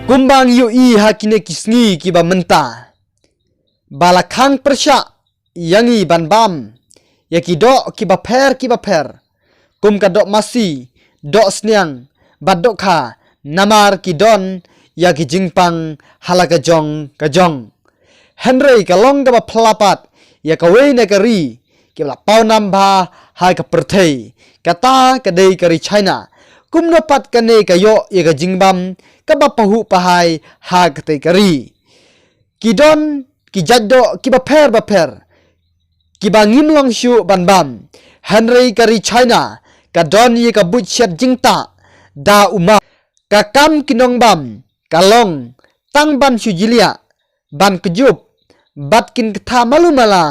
kumbang yu i hakine kisngi ki ba menta balakhang persya yangi ban bam ya ki do ki ba pher kum ka do masi do sniang badok kha namar ki don ya ki jingpang halaka jong ka jong henry ka long ka ba phlapat ya ka we na ka ri ki la pau nam ba ha ka perthei kata ka dei ka ri china kum no pat ka ne ka yo ya ka jingbam ka ba pahu pahai ha ka te ka ri ki don ki jaddo ki ba pher ki ba ngim long shu ban bam henry ka ri china ka don ye ka but chet jingta da uma ka kam kinong bam ka long tang ban shu jilia ban kjup bat kin tha malumala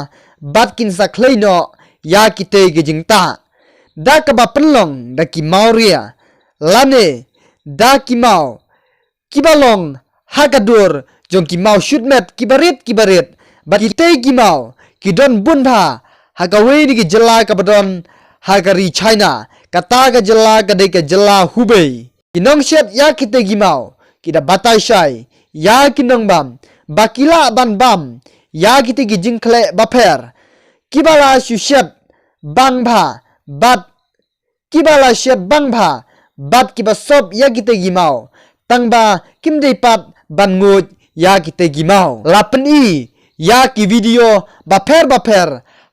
bat kin saklei no ya ki te ge jingta da ka ba penlong da ki mauria lane da ki mau ki balong hakadur jong ki mau shutmet ki barit ba ki te ki mau ki don bun bha hagawe ni ki jela ka badon hagari china kata ka jela ka de ka jela hubei kinong shet ya ki te ki mau ki da batai shai ya kinong bam bakila ban bam ya ki te ki jingkhle ba pher ki bala shet bang bha bat ki bala shet bang bha bat ki ba sob ya ki te ki mau tangba kim dei pat ban ngut ya ki te ki mau lapen i ya ki video ba pher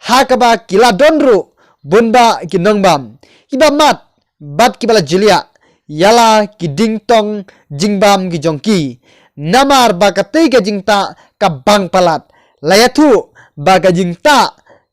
ha ka ba kila donru bunba ki nongbam ki ba mat bat ki bala jilia yala ki ding tong jingbam ki jongki namar ba ka te ka jingta ka bang palat layathu ba ka jingta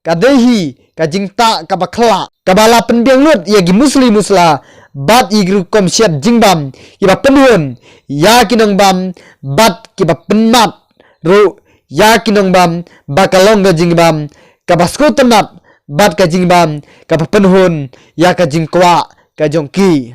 ka dehi ka jingta ka bakhla ka bala penbiang lut ya gi musla bat igru kom siat jingbam ki ba penhun ya kinong bam bat ki ba penmat ru ya kinong bam bakalong ga jingbam ka basko tenap bat ka jingbam ka penhun ya ka jingkwa ka jongki